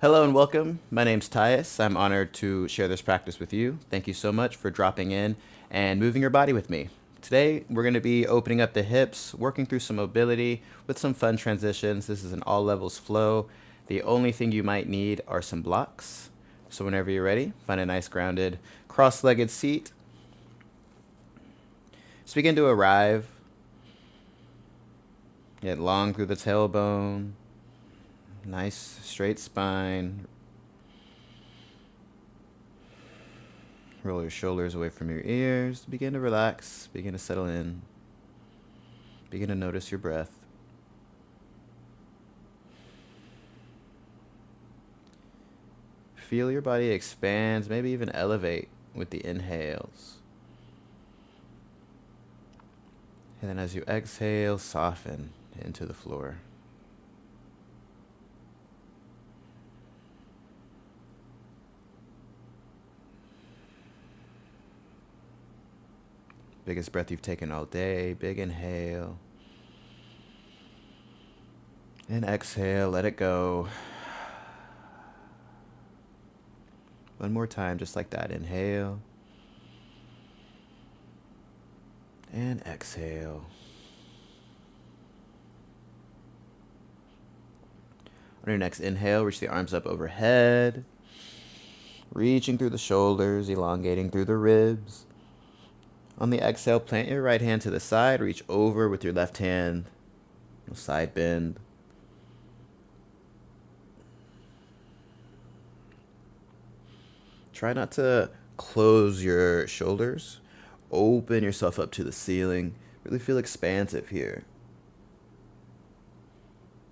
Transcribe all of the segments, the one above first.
Hello and welcome. My name's Tyus. I'm honored to share this practice with you. Thank you so much for dropping in and moving your body with me. Today, we're going to be opening up the hips, working through some mobility with some fun transitions. This is an all levels flow. The only thing you might need are some blocks. So whenever you're ready, find a nice grounded cross-legged seat. Just begin to arrive. Get long through the tailbone. Nice straight spine. Roll your shoulders away from your ears. Begin to relax. Begin to settle in. Begin to notice your breath. Feel your body expand, maybe even elevate with the inhales. And then as you exhale, soften into the floor. Biggest breath you've taken all day. Big inhale. And exhale, let it go. One more time, just like that. Inhale. And exhale. On your next inhale, reach the arms up overhead. Reaching through the shoulders, elongating through the ribs. On the exhale, plant your right hand to the side. Reach over with your left hand. Side bend. Try not to close your shoulders. Open yourself up to the ceiling. Really feel expansive here.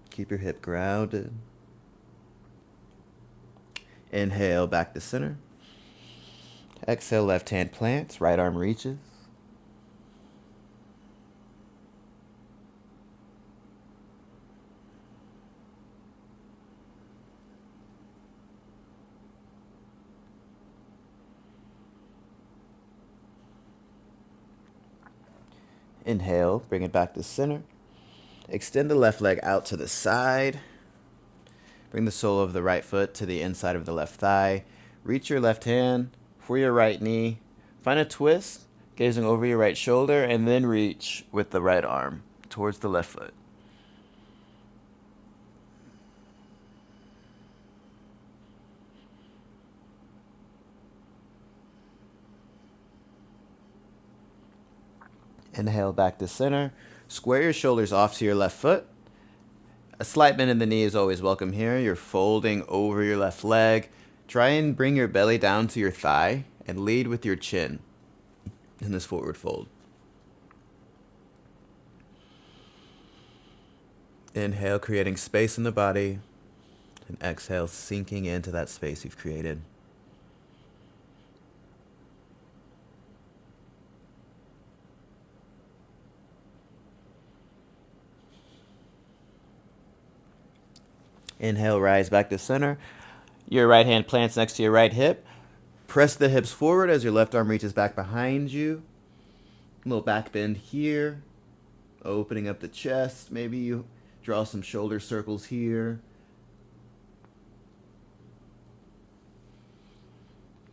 Keep your hip grounded. Inhale, back to center. Exhale, left hand plants, right arm reaches. Inhale, bring it back to center. Extend the left leg out to the side. Bring the sole of the right foot to the inside of the left thigh. Reach your left hand for your right knee. Find a twist, gazing over your right shoulder, and then reach with the right arm towards the left foot. Inhale, back to center. Square your shoulders off to your left foot. A slight bend in the knee is always welcome here. You're folding over your left leg. Try and bring your belly down to your thigh and lead with your chin in this forward fold. Inhale, creating space in the body. And exhale, sinking into that space you've created. Inhale, rise back to center. Your right hand plants next to your right hip. Press the hips forward as your left arm reaches back behind you. A little back bend here. Opening up the chest. Maybe you draw some shoulder circles here.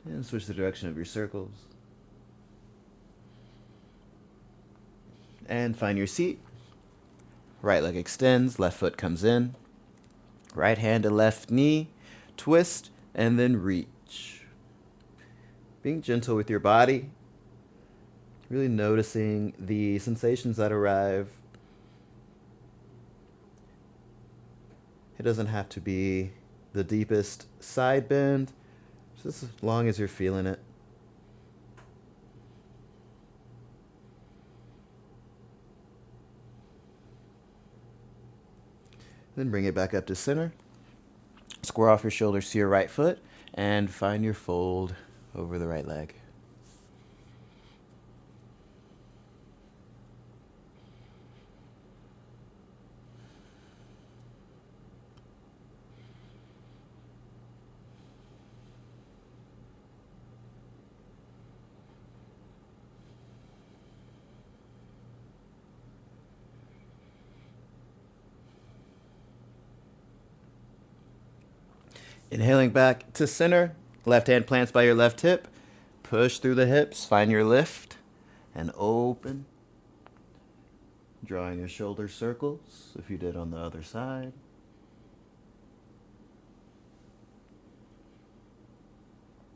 And switch the direction of your circles. And find your seat. Right leg extends, left foot comes in. Right hand to left knee, twist, and then reach. Being gentle with your body. Really noticing the sensations that arrive. It doesn't have to be the deepest side bend, just as long as you're feeling it. Then bring it back up to center. Square off your shoulders to your right foot and find your fold over the right leg. Inhaling back to center. Left hand plants by your left hip. Push through the hips. Find your lift. And open. Drawing your shoulder circles, if you did on the other side.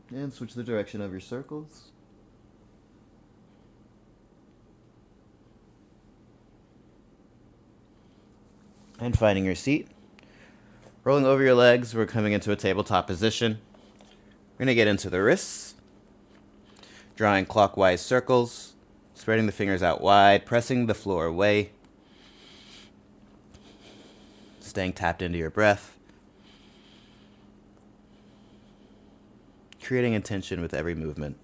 And switch the direction of your circles. And finding your seat. Rolling over your legs, we're coming into a tabletop position. We're going to get into the wrists. Drawing clockwise circles. Spreading the fingers out wide, pressing the floor away. Staying tapped into your breath. Creating intention with every movement.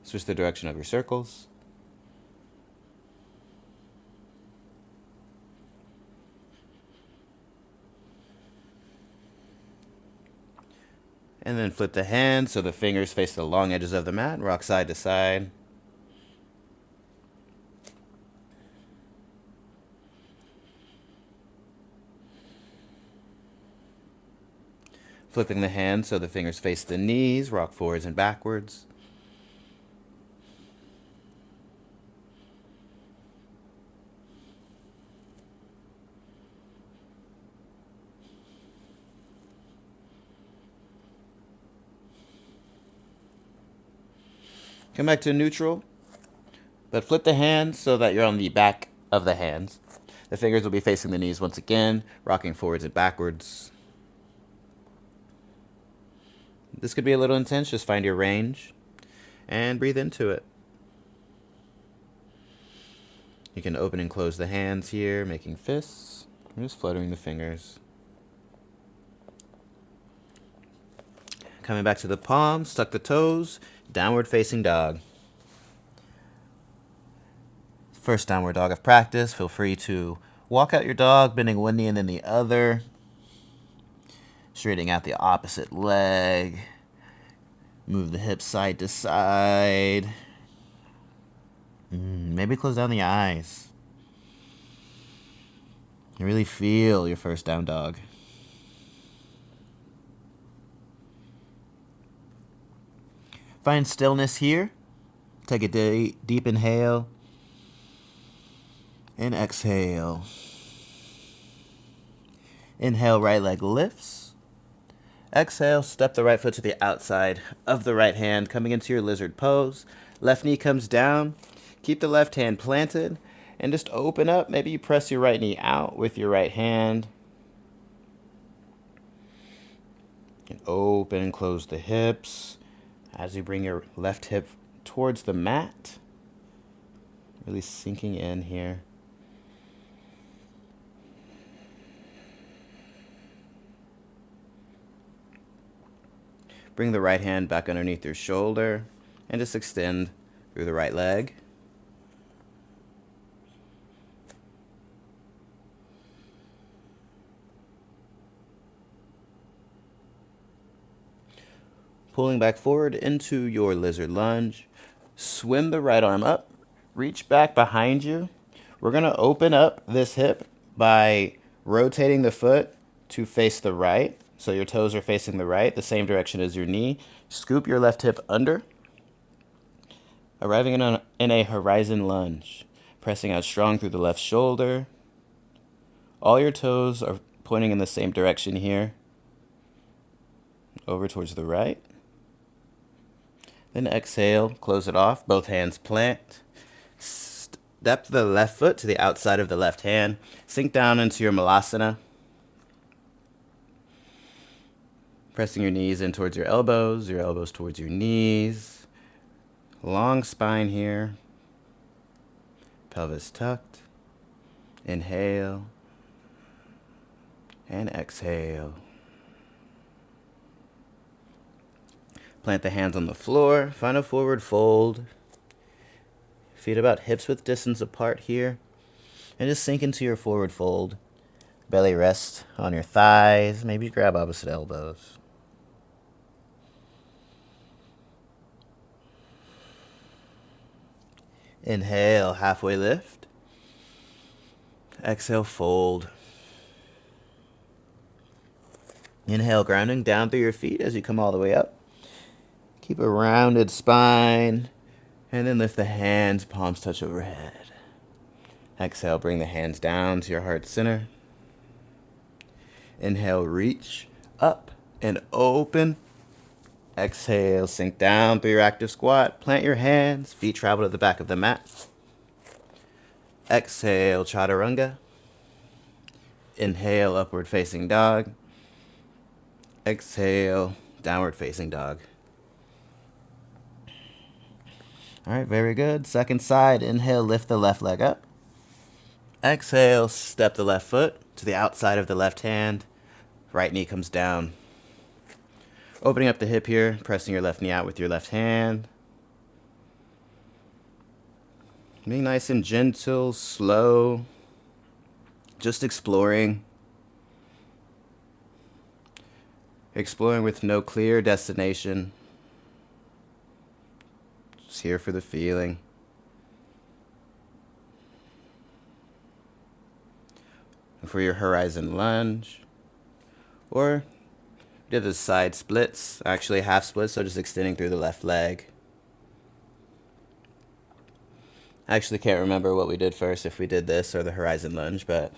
Switch the direction of your circles. And then flip the hands so the fingers face the long edges of the mat. Rock side to side. Flipping the hands so the fingers face the knees. Rock forwards and backwards. Come back to neutral, but flip the hands so that you're on the back of the hands. The fingers will be facing the knees once again, rocking forwards and backwards. This could be a little intense, just find your range and breathe into it. You can open and close the hands here, making fists, or just fluttering the fingers. Coming back to the palms, tuck the toes, downward facing dog. First downward dog of practice. Feel free to walk out your dog, bending one knee and then the other. Straightening out the opposite leg. Move the hips side to side. Maybe close down the eyes. And really feel your first down dog. Find stillness here. Take a deep inhale. And exhale. Inhale, right leg lifts. Exhale, step the right foot to the outside of the right hand, coming into your lizard pose. Left knee comes down. Keep the left hand planted. And just open up. Maybe you press your right knee out with your right hand. And open and close the hips. As you bring your left hip towards the mat, really sinking in here. Bring the right hand back underneath your shoulder and just extend through the right leg. Pulling back forward into your lizard lunge. Swim the right arm up. Reach back behind you. We're going to open up this hip by rotating the foot to face the right. So your toes are facing the right, the same direction as your knee. Scoop your left hip under. Arriving in a horizon lunge. Pressing out strong through the left shoulder. All your toes are pointing in the same direction here. Over towards the right. Then exhale, close it off, both hands plant. Step the left foot to the outside of the left hand. Sink down into your malasana. Pressing your knees in towards your elbows towards your knees. Long spine here. Pelvis tucked. Inhale. And exhale. Plant the hands on the floor. Find a forward fold. Feet about hips width distance apart here. And just sink into your forward fold. Belly rest on your thighs. Maybe grab opposite elbows. Inhale, halfway lift. Exhale, fold. Inhale, grounding down through your feet as you come all the way up. Keep a rounded spine. And then lift the hands, palms touch overhead. Exhale, bring the hands down to your heart center. Inhale, reach up and open. Exhale, sink down through your active squat. Plant your hands, feet travel to the back of the mat. Exhale, chaturanga. Inhale, upward facing dog. Exhale, downward facing dog. All right, very good. Second side, inhale, lift the left leg up. Exhale, step the left foot to the outside of the left hand. Right knee comes down. Opening up the hip here, pressing your left knee out with your left hand. Being nice and gentle, slow. Just exploring. Exploring with no clear destination. Just here for the feeling. And for your horizon lunge. Or did the side splits, actually half splits, so just extending through the left leg. I actually can't remember what we did first, if we did this or the horizon lunge, but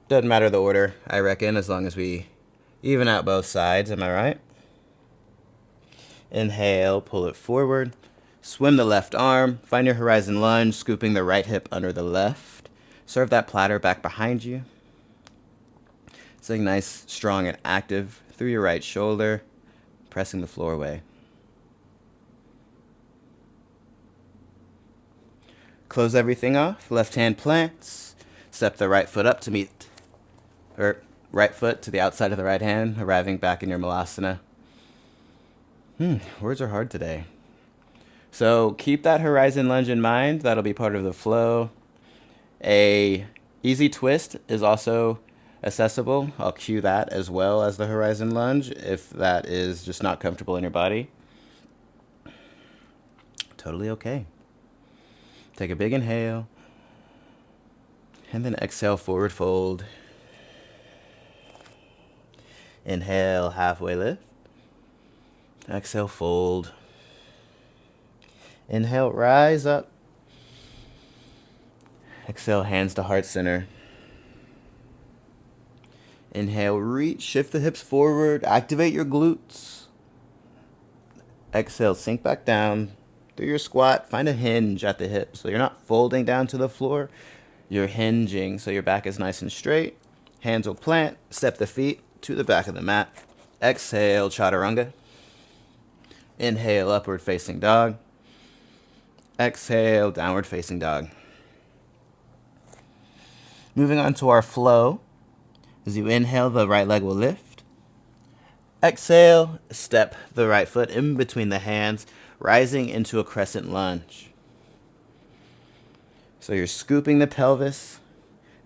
doesn't matter the order, I reckon, as long as we even out both sides, am I right? Inhale, pull it forward. Swim the left arm, find your horizon lunge, scooping the right hip under the left. Serve that platter back behind you. Staying nice, strong, and active through your right shoulder, pressing the floor away. Close everything off, left hand plants. Step the right foot up to meet, or right foot to the outside of the right hand, arriving back in your malasana. Words are hard today. So keep that horizon lunge in mind. That'll be part of the flow. A easy twist is also accessible. I'll cue that as well as the horizon lunge if that is just not comfortable in your body. Totally okay. Take a big inhale. And then exhale, forward fold. Inhale, halfway lift. Exhale, fold. Inhale, rise up. Exhale, hands to heart center. Inhale, reach, shift the hips forward, activate your glutes. Exhale, sink back down through your squat. Find a hinge at the hip. So you're not folding down to the floor, you're hinging. So your back is nice and straight. Hands will plant, step the feet to the back of the mat. Exhale, chaturanga. Inhale, upward facing dog. Exhale, downward facing dog. Moving on to our flow. As you inhale, the right leg will lift. Exhale, step the right foot in between the hands, rising into a crescent lunge. So you're scooping the pelvis,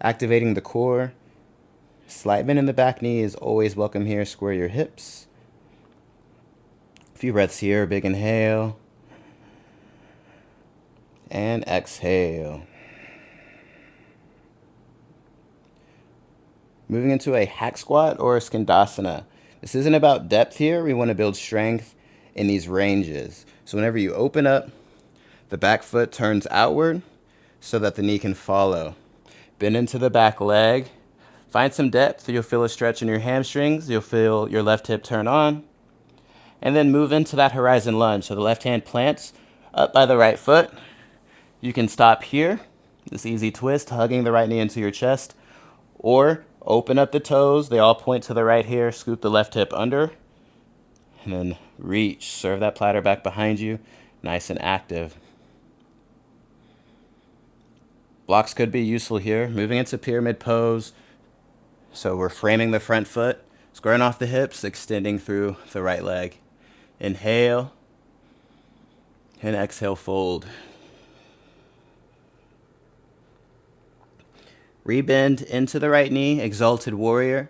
activating the core. Slight bend in the back knee is always welcome here. Square your hips. A few breaths here. Big inhale. And exhale. Moving into a hack squat or a skandasana. This isn't about depth here. We want to build strength in these ranges. So whenever you open up, the back foot turns outward so that the knee can follow. Bend into the back leg. Find some depth. You'll feel a stretch in your hamstrings. You'll feel your left hip turn on. And then move into that horizon lunge. So the left hand plants up by the right foot. You can stop here. This easy twist, hugging the right knee into your chest. Or open up the toes. They all point to the right here. Scoop the left hip under. And then reach. Serve that platter back behind you. Nice and active. Blocks could be useful here. Moving into pyramid pose. So we're framing the front foot. Squaring off the hips. Extending through the right leg. Inhale. And exhale, fold. Rebend into the right knee, exalted warrior.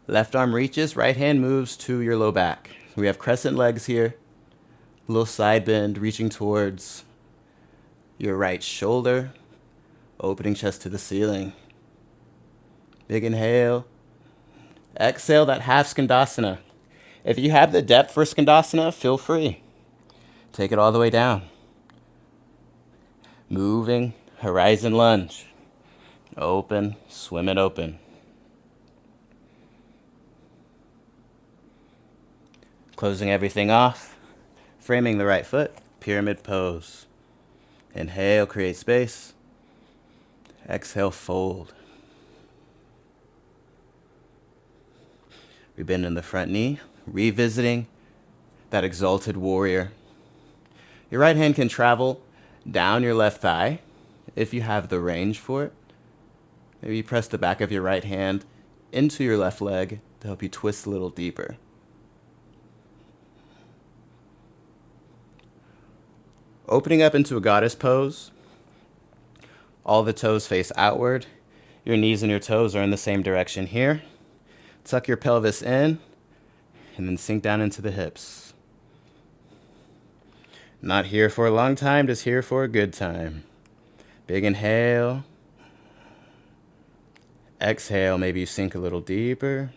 Left arm reaches, right hand moves to your low back. We have crescent legs here. A little side bend, reaching towards your right shoulder. Opening chest to the ceiling. Big inhale. Exhale that half skandasana. If you have the depth for skandasana, feel free. Take it all the way down. Moving, horizon lunge. Open, swim it open. Closing everything off, framing the right foot, pyramid pose. Inhale, create space. Exhale, fold. We bend in the front knee, revisiting that exalted warrior. Your right hand can travel down your left thigh if you have the range for it. Maybe you press the back of your right hand into your left leg to help you twist a little deeper. Opening up into a goddess pose. All the toes face outward. Your knees and your toes are in the same direction here. Tuck your pelvis in and then sink down into the hips. Not here for a long time, just here for a good time. Big inhale. Exhale, maybe you sink a little deeper.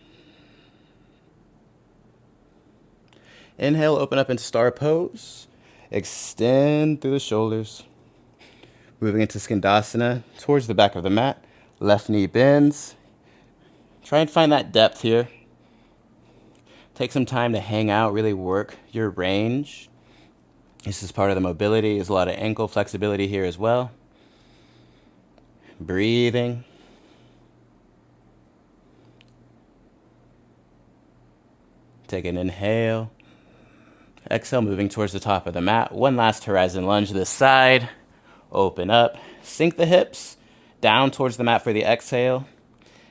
Inhale, open up into star pose. Extend through the shoulders. Moving into skandasana towards the back of the mat. Left knee bends. Try and find that depth here. Take some time to hang out, really work your range. This is part of the mobility. There's a lot of ankle flexibility here as well. Breathing. Take an inhale. Exhale, moving towards the top of the mat. One last horizon lunge to the side. Open up. Sink the hips down towards the mat for the exhale.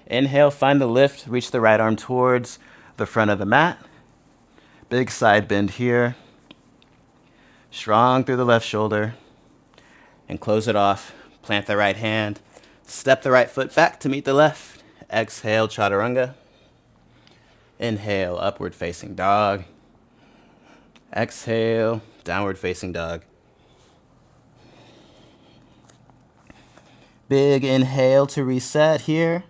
Inhale, find the lift. Reach the right arm towards the front of the mat. Big side bend here. Strong through the left shoulder. And close it off. Plant the right hand. Step the right foot back to meet the left. Exhale, chaturanga. Inhale, upward facing dog. Exhale, downward facing dog. Big inhale to reset here.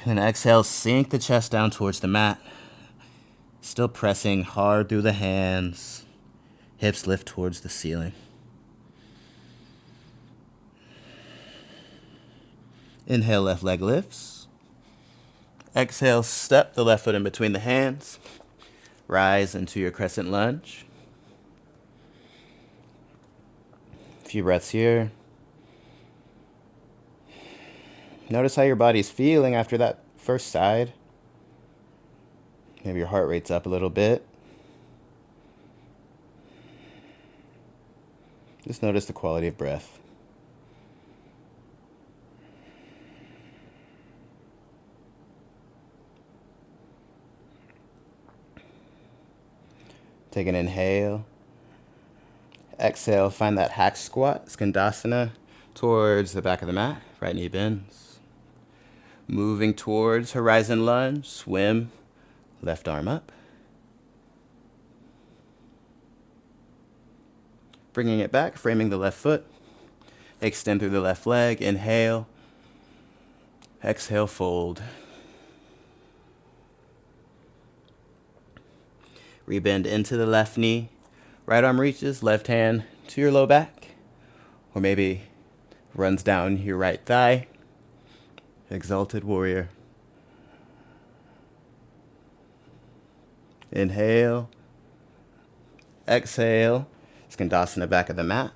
And exhale, sink the chest down towards the mat. Still pressing hard through the hands. Hips lift towards the ceiling. Inhale, left leg lifts. Exhale, step the left foot in between the hands. Rise into your crescent lunge. A few breaths here. Notice how your body's feeling after that first side. Maybe your heart rate's up a little bit. Just notice the quality of breath. Take an inhale. Exhale, find that hack squat, skandasana, towards the back of the mat. Right knee bends. Moving towards horizon lunge, swim, left arm up. Bringing it back, framing the left foot. Extend through the left leg, inhale. Exhale, fold. Rebend into the left knee. Right arm reaches, left hand to your low back. Or maybe runs down your right thigh. Exalted warrior. Inhale. Exhale. Skandasana back of the mat.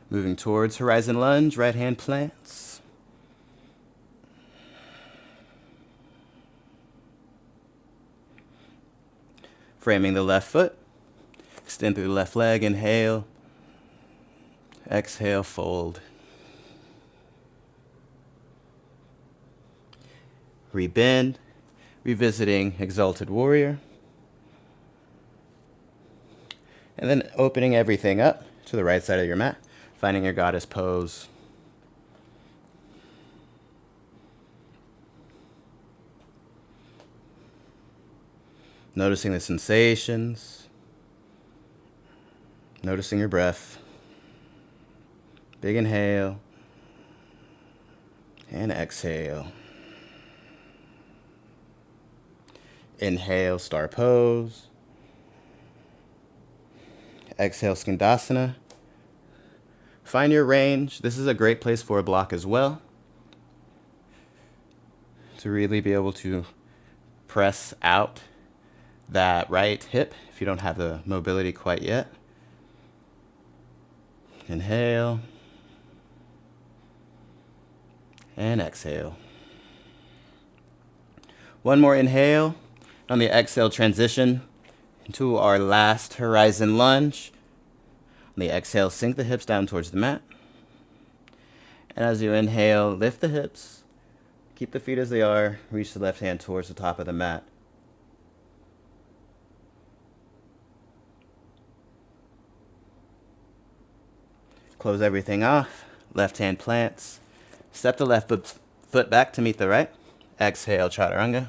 Moving towards horizon lunge, right hand plants. Framing the left foot. Extend through the left leg, inhale. Exhale, fold. Rebend, revisiting exalted warrior. And then opening everything up to the right side of your mat, finding your goddess pose. Noticing the sensations, noticing your breath. Big inhale and exhale. Inhale, star pose. Exhale, skandasana. Find your range. This is a great place for a block as well, to really be able to press out that right hip if you don't have the mobility quite yet. Inhale and exhale. One more inhale. On the exhale, transition into our last horizon lunge. On the exhale, sink the hips down towards the mat. And as you inhale, lift the hips. Keep the feet as they are. Reach the left hand towards the top of the mat. Close everything off. Left hand plants. Step the left foot back to meet the right. Exhale, chaturanga.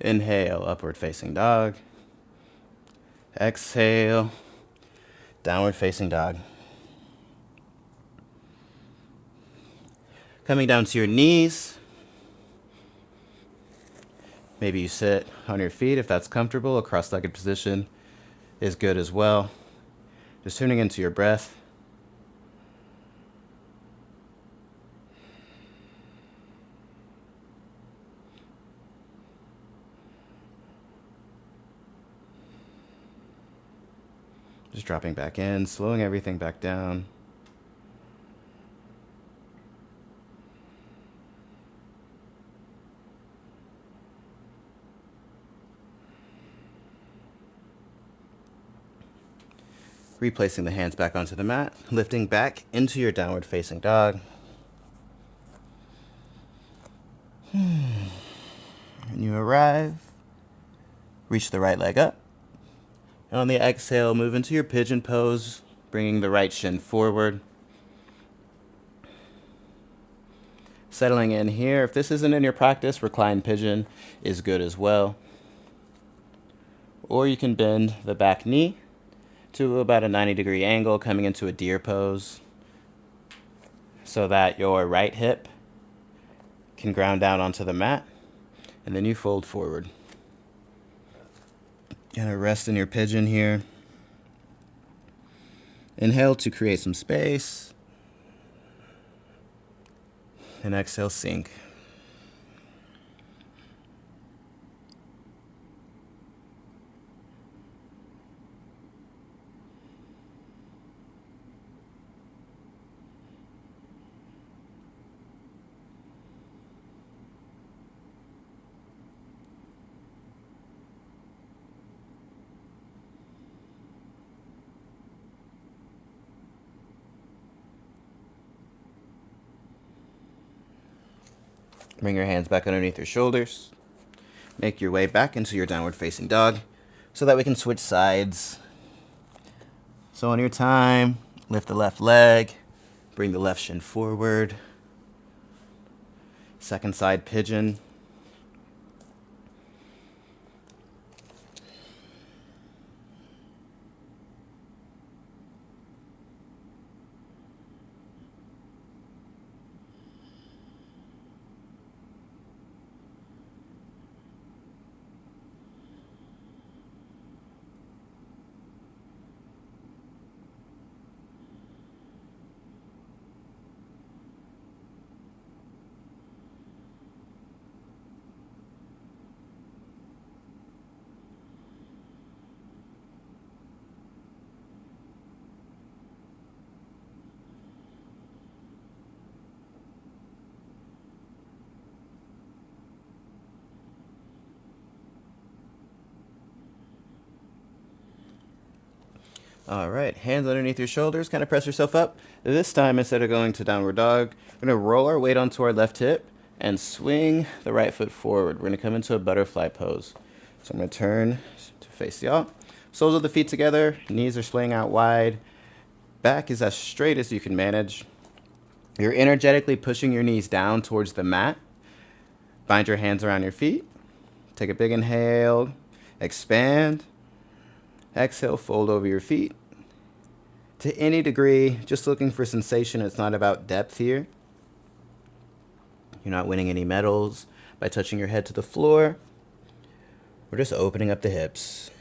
Inhale, upward facing dog. Exhale, downward facing dog. Coming down to your knees. Maybe you sit on your feet if that's comfortable. A cross-legged position is good as well. Just tuning into your breath. Just dropping back in, slowing everything back down. Replacing the hands back onto the mat, lifting back into your downward facing dog. When you arrive, reach the right leg up. And on the exhale, move into your pigeon pose, bringing the right shin forward. Settling in here. If this isn't in your practice, reclined pigeon is good as well. Or you can bend the back knee to about a 90-degree angle, coming into a deer pose, so that your right hip can ground down onto the mat, and then you fold forward. Gonna rest in your pigeon here. Inhale to create some space. And exhale, sink. Bring your hands back underneath your shoulders. Make your way back into your downward facing dog so that we can switch sides. So on your time, lift the left leg, bring the left shin forward. Second side pigeon. All right, hands underneath your shoulders, kind of press yourself up. This time, instead of going to downward dog, we're gonna roll our weight onto our left hip and swing the right foot forward. We're gonna come into a butterfly pose. So I'm gonna turn to face y'all. Soles of the feet together, knees are splaying out wide. Back is as straight as you can manage. You're energetically pushing your knees down towards the mat. Bind your hands around your feet. Take a big inhale, expand. Exhale, fold over your feet. To any degree, just looking for sensation. It's not about depth here. You're not winning any medals by touching your head to the floor. We're just opening up the hips.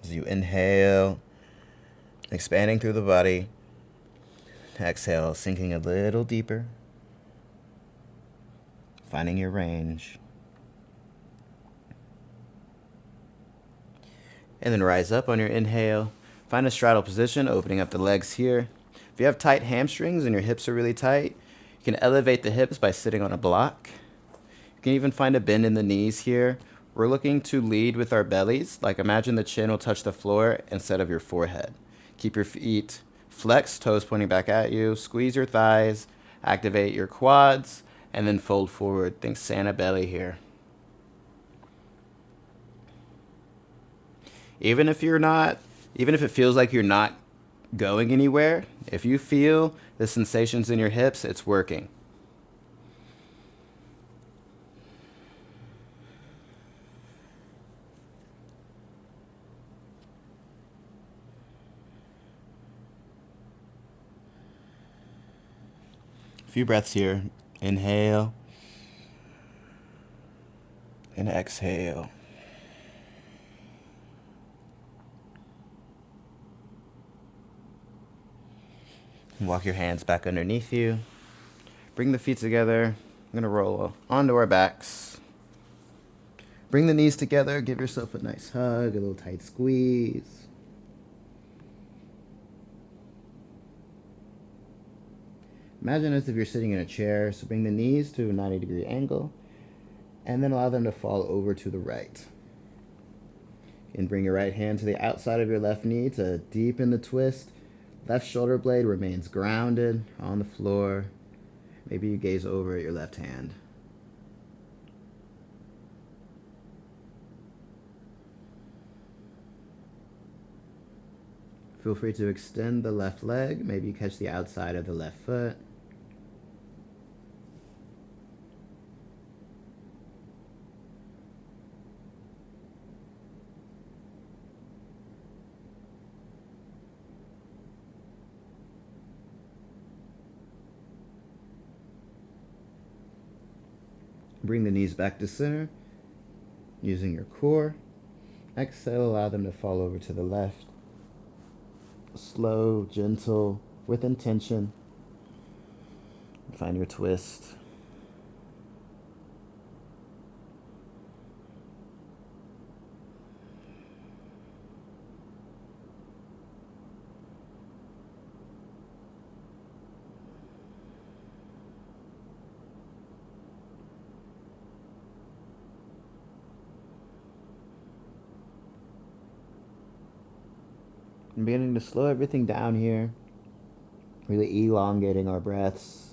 As you inhale, expanding through the body. Exhale, sinking a little deeper. Finding your range. And then rise up on your inhale. Find a straddle position, opening up the legs here. If you have tight hamstrings and your hips are really tight, you can elevate the hips by sitting on a block. You can even find a bend in the knees here. We're looking to lead with our bellies. Like imagine the chin will touch the floor instead of your forehead. Keep your feet flexed, toes pointing back at you. Squeeze your thighs, activate your quads, and then fold forward. Think Santa belly here. Even if it feels like you're not going anywhere, if you feel the sensations in your hips, it's working. A few breaths here. Inhale and exhale. Walk your hands back underneath you. Bring the feet together. I'm going to roll onto our backs. Bring the knees together. Give yourself a nice hug, a little tight squeeze. Imagine as if you're sitting in a chair. So bring the knees to a 90-degree angle and then allow them to fall over to the right. And bring your right hand to the outside of your left knee to deepen the twist. Left shoulder blade remains grounded on the floor. Maybe you gaze over at your left hand. Feel free to extend the left leg. Maybe you catch the outside of the left foot. Bring the knees back to center using your core. Exhale, allow them to fall over to the left. Slow, gentle, with intention. Find your twist. I'm beginning to slow everything down here, really elongating our breaths.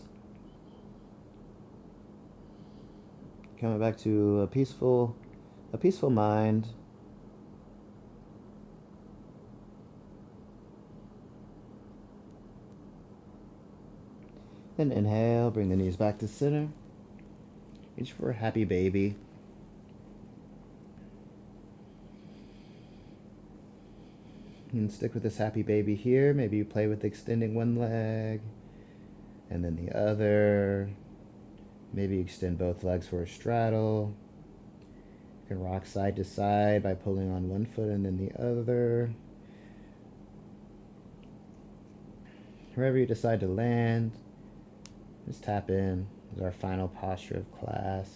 Coming back to a peaceful mind. Then inhale, bring the knees back to center. Reach for a happy baby. And stick with this happy baby here. Maybe you play with extending one leg and then the other. Maybe you extend both legs for a straddle. You can rock side to side by pulling on one foot and then the other. Wherever you decide to land, just tap in. This is our final posture of class.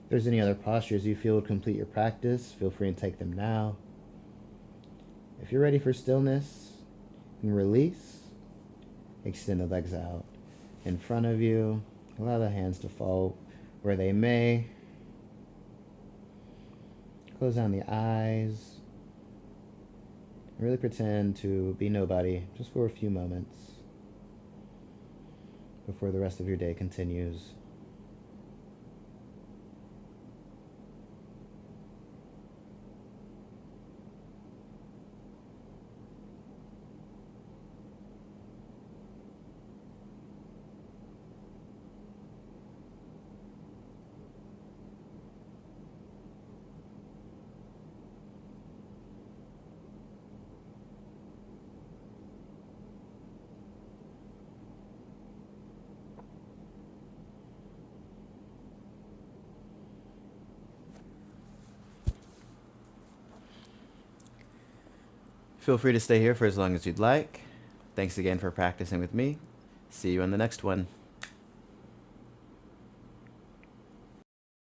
If there's any other postures you feel would complete your practice, feel free to take them now. If you're ready for stillness, you can release. Extend the legs out in front of you. Allow the hands to fall where they may. Close down the eyes. Really pretend to be nobody just for a few moments before the rest of your day continues. Feel free to stay here for as long as you'd like. Thanks again for practicing with me. See you on the next one.